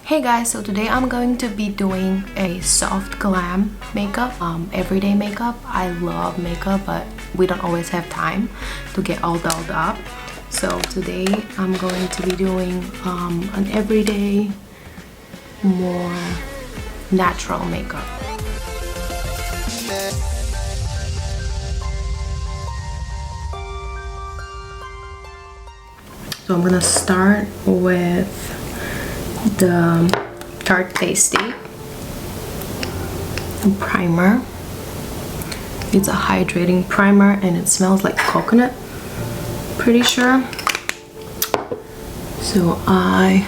Hey guys, so today I'm going to be doing a soft glam makeup, everyday makeup. I love makeup, but we don't always have time to get all dolled up. So today I'm going to be doing an everyday, more natural makeup. So I'm gonna start with the Tarte Tasty primer. It's a hydrating primer and it smells like coconut, pretty sure. So I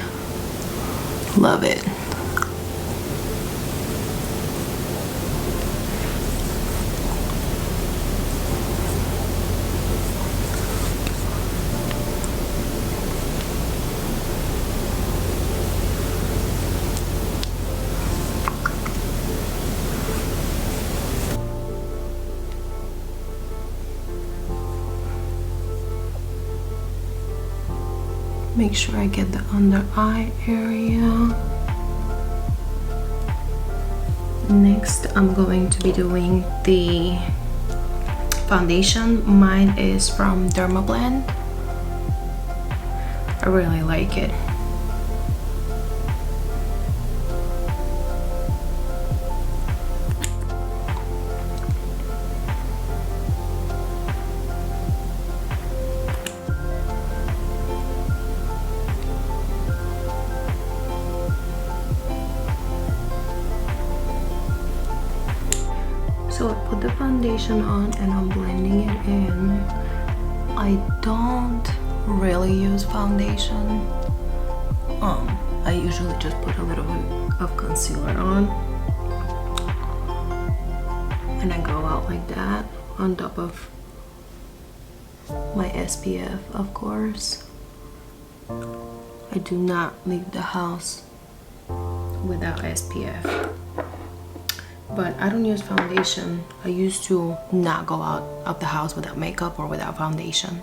love it. Make sure I get the under eye area. Next, I'm going to be doing the foundation. Mine is from Blend. I really like it. So I put the foundation on and I'm blending it in. I don't really use foundation. I usually just put a little bit of concealer on and I go out like that on top of my SPF, of course. I do not leave the house without SPF. But I don't use foundation. I used to not go out of the house without makeup or without foundation.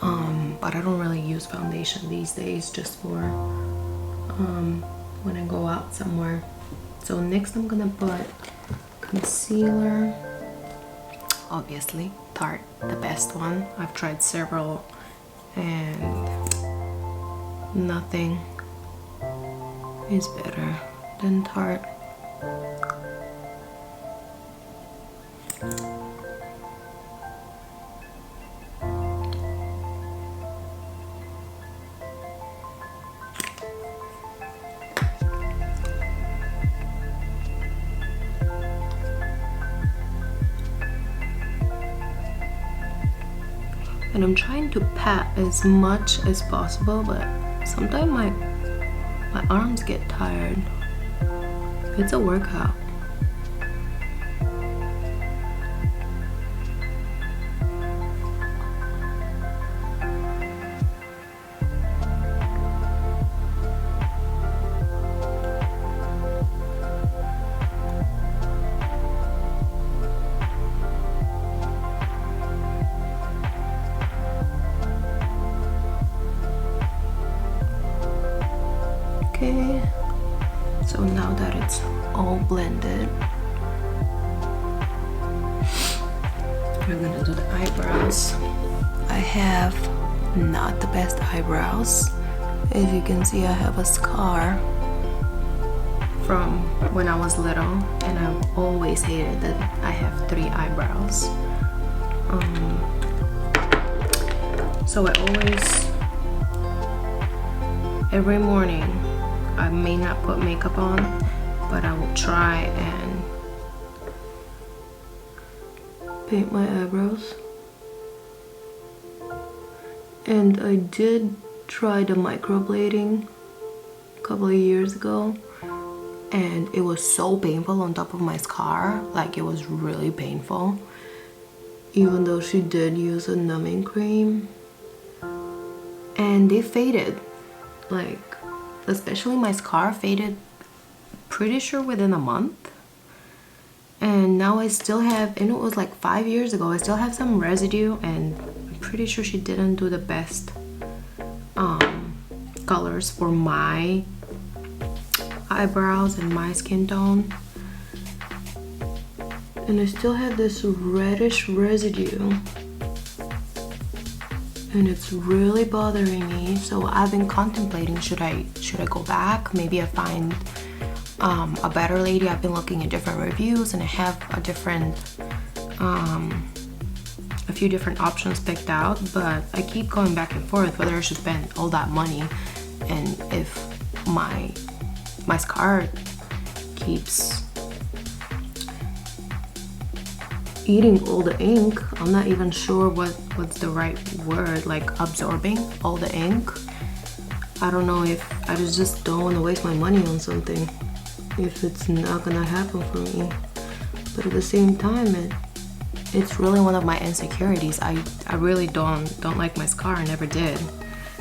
But I don't really use foundation these days, just for when I go out somewhere. So next I'm gonna put concealer. Obviously, Tarte, the best one. I've tried several and nothing is better than Tarte. And I'm trying to pat as much as possible, but sometimes my arms get tired. It's a workout. Okay, so now that it's all blended, we're gonna do the eyebrows. I have not the best eyebrows. As you can see, I have a scar from when I was little, and I've always hated that I have 3 eyebrows. So I always, every morning, I may not put makeup on, but I will try and paint my eyebrows. And I did try the microblading a couple of years ago, and it was so painful on top of my scar. Like, it was really painful, even though she did use a numbing cream, and they faded. Like, especially my scar faded pretty sure within a month. And now I still have, and it was like 5 years ago, I still have some residue, and I'm pretty sure she didn't do the best colors for my eyebrows and my skin tone. And I still have this reddish residue, and it's really bothering me. So I've been contemplating, should I go back? Maybe I find a better lady. I've been looking at different reviews, and I have a few different options picked out, but I keep going back and forth whether I should spend all that money, and if my scar keeps eating all the ink. I'm not even sure what's the right word, like absorbing all the ink. I don't know if I just don't want to waste my money on something if it's not gonna happen for me. But at the same time, it's really one of my insecurities. I really don't like my scar. I never did.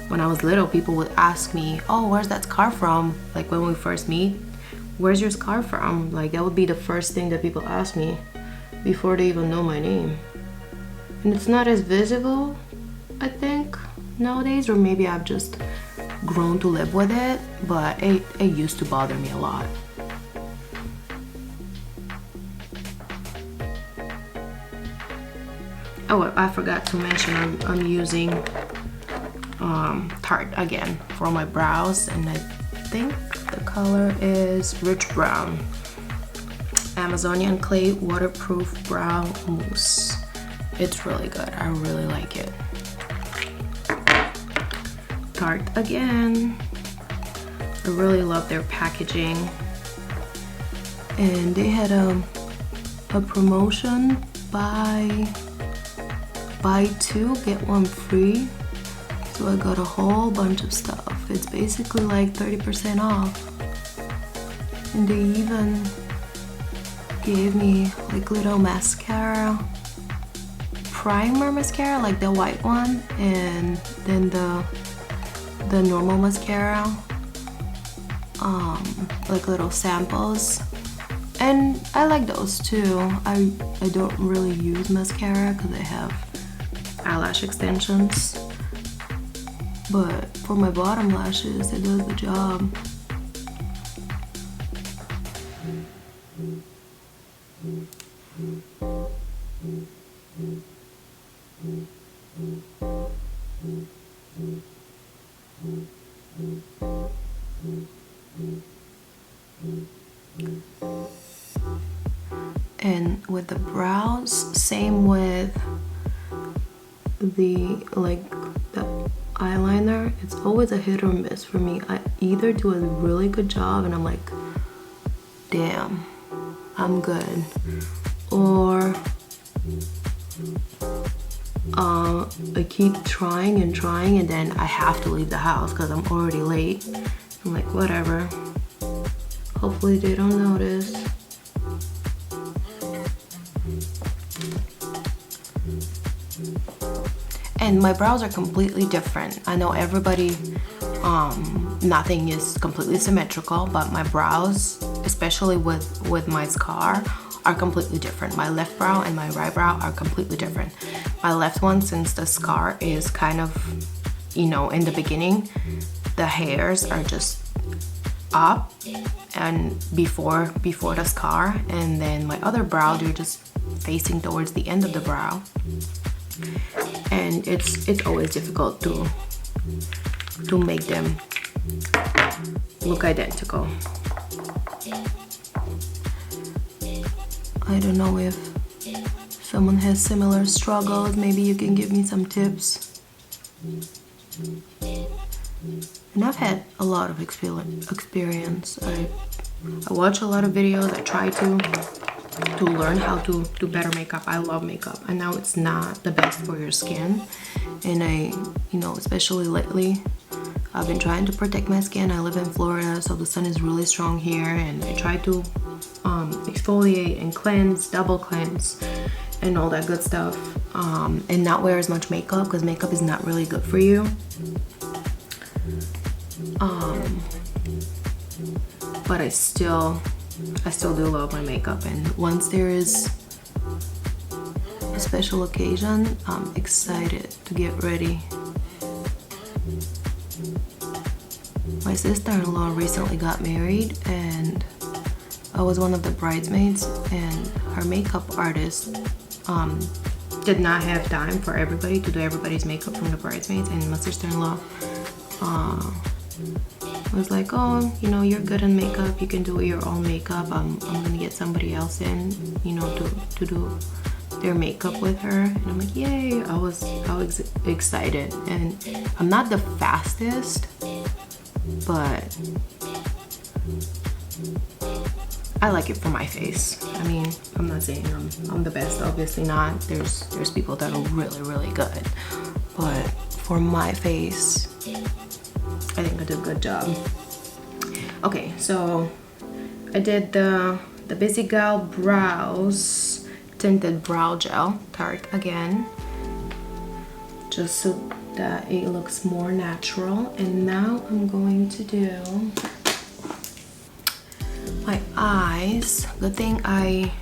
When I was little, people would ask me, oh, where's that scar from? Like when we first meet, where's your scar from? Like that would be the first thing that people ask me before they even know my name. And it's not as visible, I think, nowadays, or maybe I've just grown to live with it, but it used to bother me a lot. Oh, I forgot to mention I'm using Tarte again for my brows, and I think the color is Rich Brown. Amazonian Clay Waterproof Brow Mousse. It's really good. I really like it. Tarte again. I really love their packaging. And they had a promotion, buy 2 get 1 free. So I got a whole bunch of stuff. It's basically like 30% off. And they even gave me like little mascara, primer mascara, like the white one, and then the normal mascara, like little samples. And I like those too. I don't really use mascara because I have eyelash extensions, but for my bottom lashes it does the job. And with the brows, same with the eyeliner, it's always a hit or miss for me. I either do a really good job and I'm like, damn, I'm good, or I keep trying and then I have to leave the house because I'm already late. I'm like, whatever, hopefully they don't notice. And my brows are completely different. I know everybody, nothing is completely symmetrical, but my brows, especially with my scar, are completely different. My left brow and my right brow are completely different. My left one, since the scar is kind of, you know, in the beginning, the hairs are just up and before the scar, and then my other brow, they're just facing towards the end of the brow. And it's always difficult to make them look identical. I don't know if someone has similar struggles. Maybe you can give me some tips. And I've had a lot of experience. I watch a lot of videos. I try to learn how to do better makeup. I love makeup. I know it's not the best for your skin, and you know, especially lately, I've been trying to protect my skin. I live in Florida, so the sun is really strong here, and I try to exfoliate and cleanse, double cleanse, and all that good stuff, and not wear as much makeup because makeup is not really good for you. But I still do love my makeup, and once there is a special occasion, I'm excited to get ready. My my sister-in-law recently got married, and I was one of the bridesmaids, and her makeup artist did not have time for everybody to do everybody's makeup from the bridesmaids, and my sister-in-law was like, oh, you know, you're good in makeup, you can do your own makeup. I'm gonna get somebody else in, you know, to do their makeup with her. And I'm like, yay. I was excited, and I'm not the fastest, but I like it for my face. I mean, I'm not saying I'm the best, obviously not. There's people that are really good, but for my face, I think I did a good job. Okay, so I did the Busy Gal Brows Tinted Brow Gel Tarte again, just so that it looks more natural. And now I'm going to do my eyes. Good thing I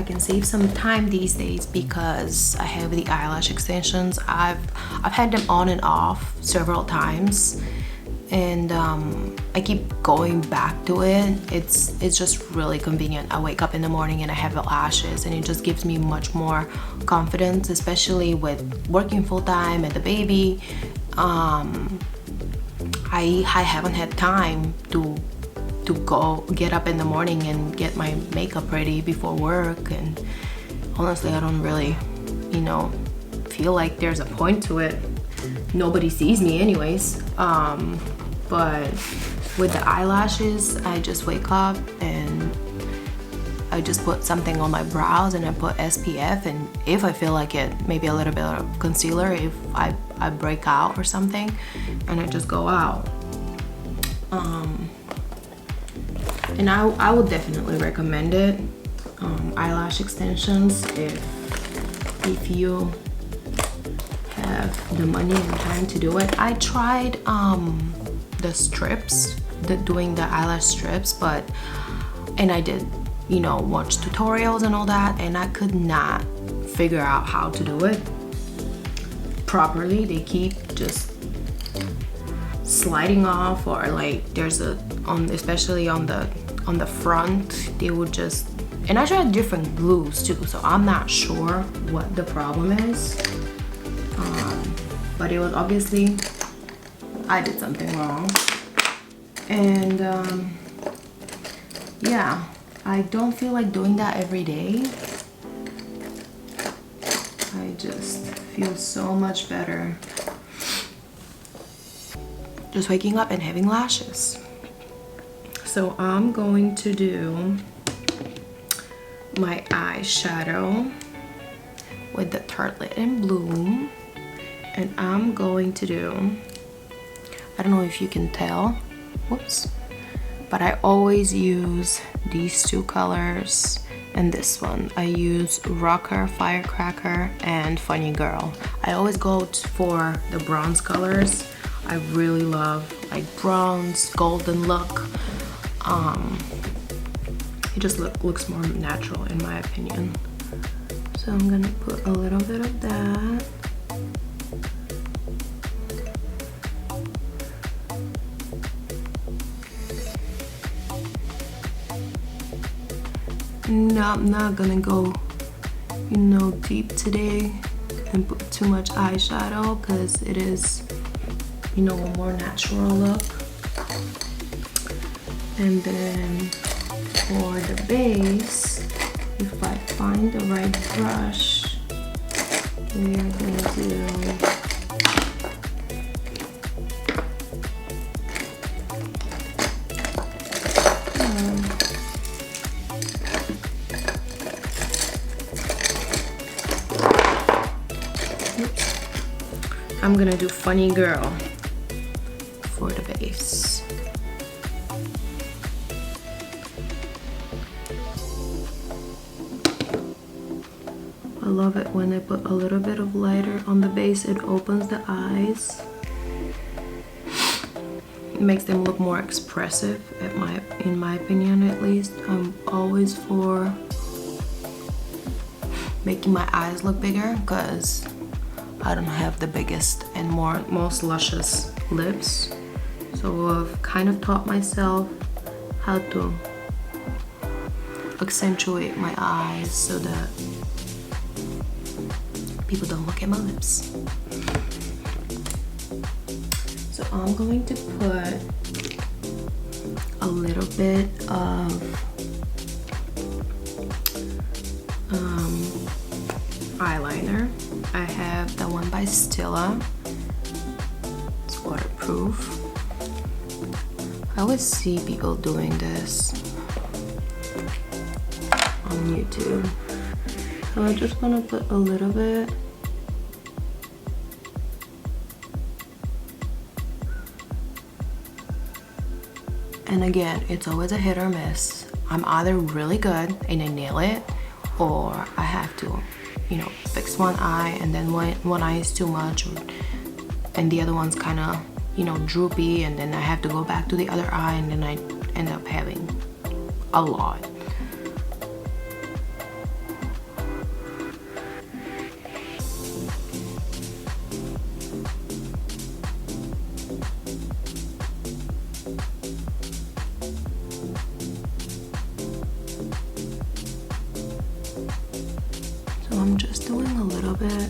can save some time these days because I have the eyelash extensions. I've had them on and off several times, and I keep going back to it. It's just really convenient. I wake up in the morning and I have the lashes, and it just gives me much more confidence, especially with working full-time and the baby. I haven't had time to go get up in the morning and get my makeup ready before work, and honestly I don't really, you know, feel like there's a point to it. Nobody sees me anyways. But with the eyelashes, I just wake up and I just put something on my brows, and I put SPF, and if I feel like it, maybe a little bit of concealer if I break out or something, and I just go out. And I would definitely recommend it. Eyelash extensions, if you have the money and time to do it. I tried the strips, doing the eyelash strips, and I did, you know, watch tutorials and all that, and I could not figure out how to do it properly. They keep just sliding off, or like there's especially on the front, they would just, and I tried different glues too, so I'm not sure what the problem is, but it was obviously I did something wrong. And yeah, I don't feel like doing that every day. I just feel so much better just waking up and having lashes. So I'm going to do my eyeshadow with the Tartelette in Bloom, and I'm going to do, I don't know if you can tell, whoops, but I always use these two colors and this one. I use Rocker, Firecracker, and Funny Girl. I always go for the bronze colors. I really love like bronze, golden look. It just looks more natural in my opinion. So I'm gonna put a little bit of that. No, I'm not gonna go, you know, deep today and put too much eyeshadow because it is, you know, a more natural look. And then for the base, if I find the right brush, we are gonna do I'm gonna do Funny Girl for the base. I love it when I put a little bit of lighter on the base. It opens the eyes. It makes them look more expressive, in my opinion at least. I'm always for making my eyes look bigger because I don't have the biggest and most luscious lips, so I've kind of taught myself how to accentuate my eyes so that people don't look at my lips. So I'm going to put a little bit of eyeliner. I have the one by Stila. It's waterproof. I always see people doing this on YouTube. So I'm just gonna put a little bit. And again, it's always a hit or miss. I'm either really good and I nail it, or I have to, you know, fix one eye, and then one eye is too much, and the other one's kind of, you know, droopy, and then I have to go back to the other eye, and then I end up having a lot. So I'm just doing a little bit.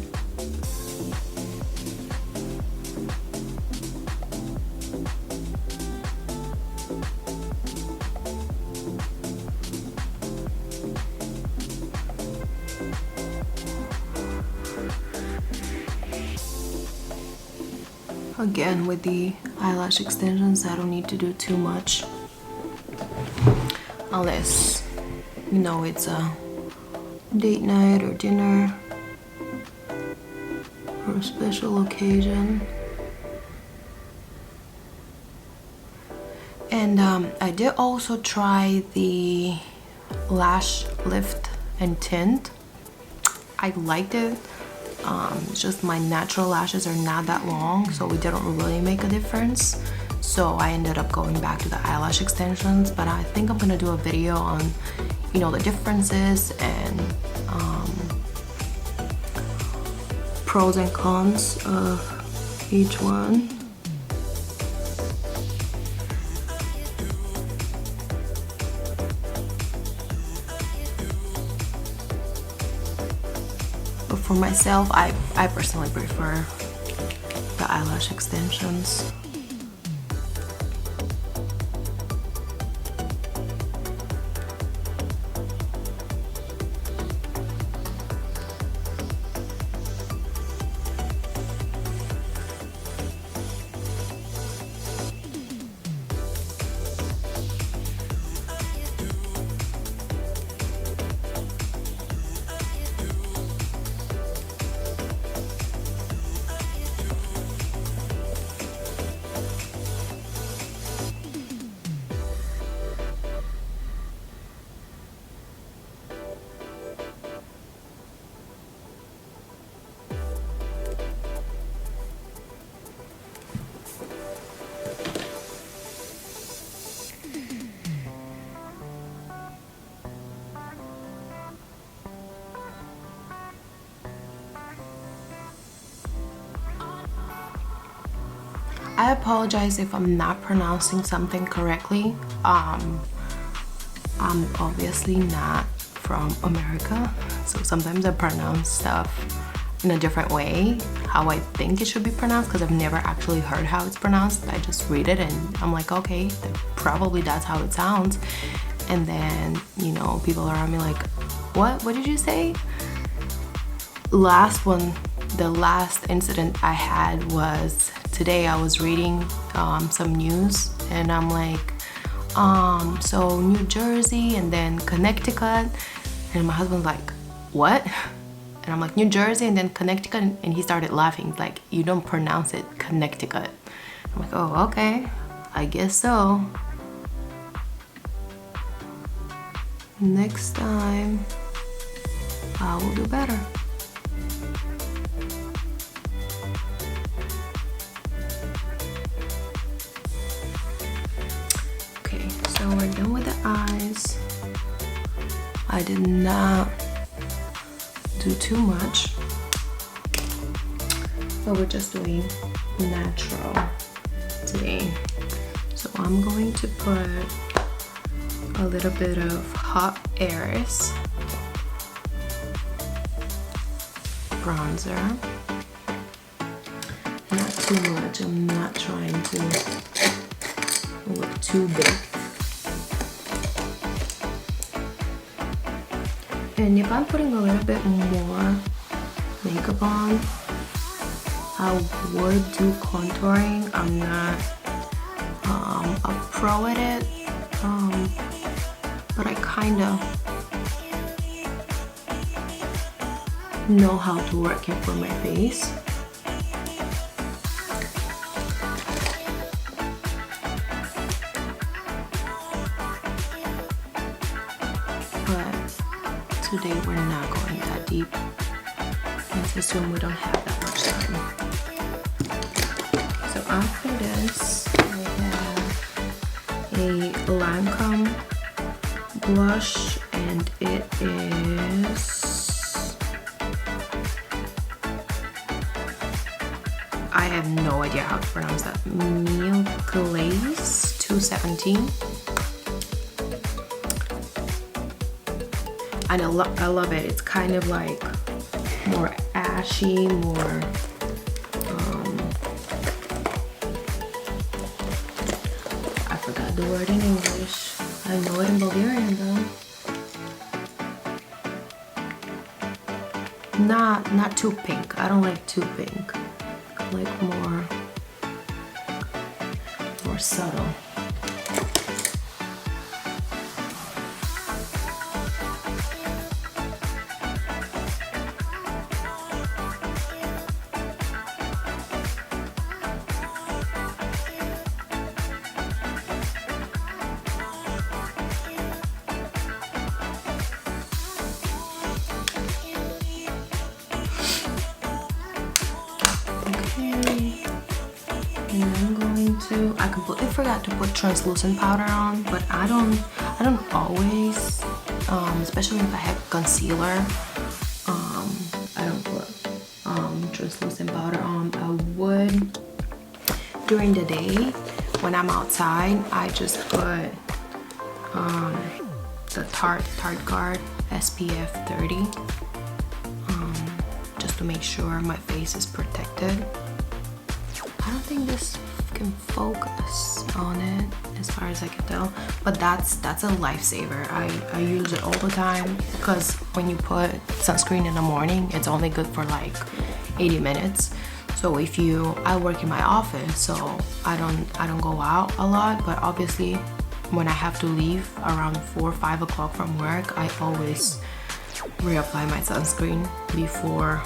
Again, with the eyelash extensions, I don't need to do too much, unless, you know, it's a date night or dinner or a special occasion. And I did also try the lash lift and tint. I liked it. It's just my natural lashes are not that long, so it didn't really make a difference. So I ended up going back to the eyelash extensions, but I think I'm gonna do a video on, you know, the differences and pros and cons of each one. But for myself, I personally prefer the eyelash extensions. I apologize if I'm not pronouncing something correctly. I'm obviously not from America, so sometimes I pronounce stuff in a different way, how I think it should be pronounced, because I've never actually heard how it's pronounced. I just read it and I'm like, okay, probably that's how it sounds. And then, you know, people around me like, what did you say? The last incident I had was today. I was reading some news and I'm like, so New Jersey and then Connecticut, and my husband's like, what? And I'm like, New Jersey and then Connecticut, and he started laughing, like, you don't pronounce it Connecticut. I'm like, oh, okay, I guess so. Next time I will do better. Okay, so we're done with the eyes. I did not do too much. but we're just doing natural today. So I'm going to put a little bit of hot airs bronzer. Not too much. I'm not trying to look too big. And if I'm putting a little bit more makeup on, I would do contouring. I'm not a pro at it, but I kind of know how to work it for my face. But today we're not going that deep. Let's assume we don't have that much time. So after this, I have a Lancome blush, and it is I have no idea how to pronounce that. Meal Glaze 217. And I love it. It's kind of like more ashy, more I forgot the word in English. I know it in Bulgarian though. Not too pink. I don't like too pink. I like more subtle. I completely forgot to put translucent powder on, but I don't always, especially if I have concealer, I don't put translucent powder on. I would during the day when I'm outside. I just put the Tarte Card SPF 30 just to make sure my face is protected. I don't think this can focus on it as far as I can tell, but that's a lifesaver. I use it all the time because when you put sunscreen in the morning, it's only good for like 80 minutes. So if I work in my office, so I don't go out a lot, but obviously when I have to leave around 4 or 5 o'clock from work, I always reapply my sunscreen before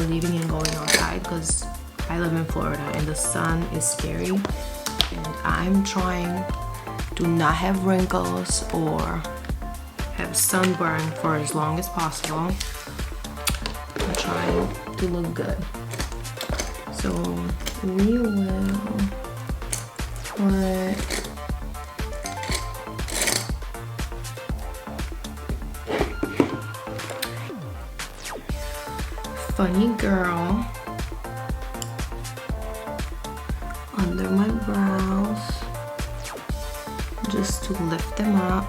leaving and going outside, because I live in Florida and the sun is scary, and I'm trying to not have wrinkles or have sunburn for as long as possible. I'm trying to look good. So we will put Funny Girl under my brows just to lift them up.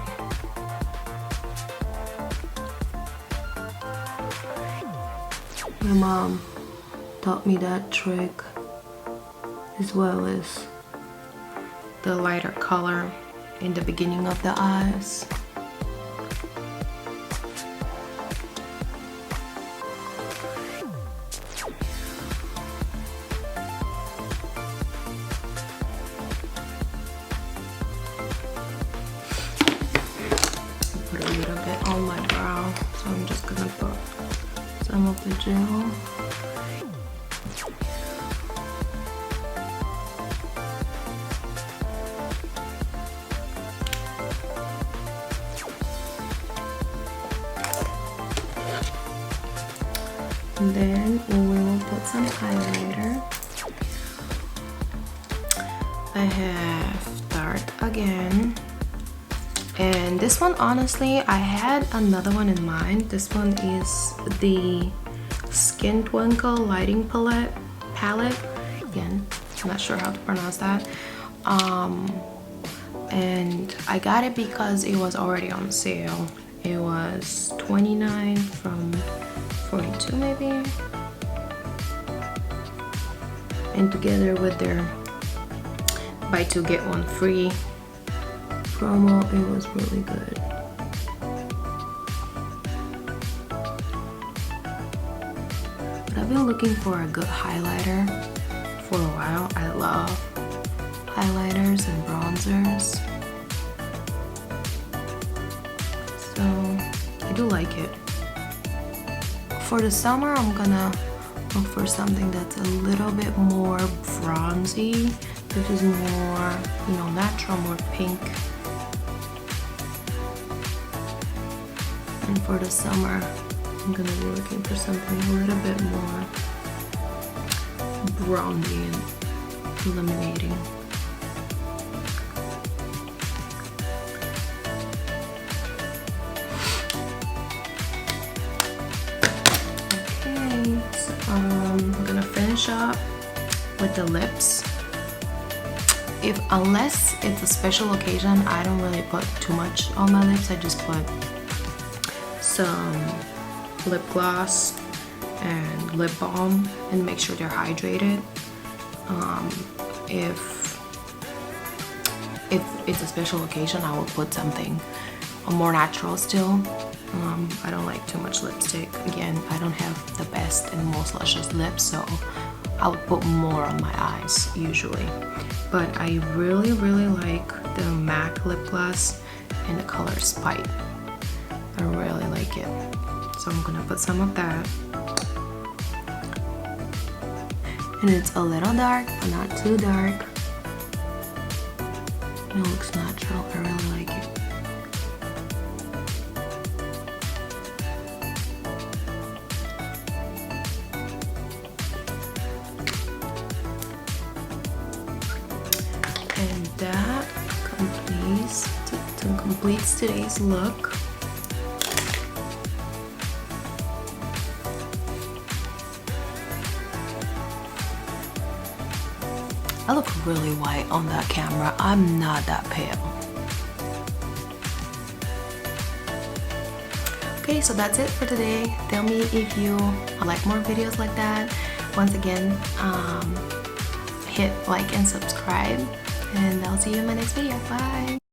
My mom taught me that trick, as well as the lighter color in the beginning of the eyes. Put a little bit on my brow, so I'm just gonna put some of the gel. And then we will put some highlighter. I have Tarte again. And this one, honestly, I had another one in mind. This one is the Skin Twinkle Lighting Palette. Again, I'm not sure how to pronounce that. And I got it because it was already on sale. It was $29 from $42 maybe. And together with their buy two get one free promo, it was really good. But I've been looking for a good highlighter for a while. I love highlighters and bronzers, so I do like it. For the summer, I'm gonna look for something that's a little bit more bronzy. This is more, you know, natural, more pink. And for the summer, I'm gonna be looking for something a little bit more bronzy and illuminating. Okay, so I'm gonna finish up with the lips. Unless it's a special occasion, I don't really put too much on my lips. I just put some lip gloss and lip balm and make sure they're hydrated. If it's a special occasion, I will put something more natural still. I don't like too much lipstick. Again, I don't have the best and most luscious lips, so I would put more on my eyes usually. But I really like the MAC lip gloss in the color Spite. I really like it. So I'm gonna put some of that. And it's a little dark, but not too dark. It looks natural. I really like it. And that completes today's look. I look really white on that camera. I'm not that pale. Okay, so that's it for today. Tell me if you like more videos like that. Once again, hit like and subscribe, and I'll see you in my next video. Bye!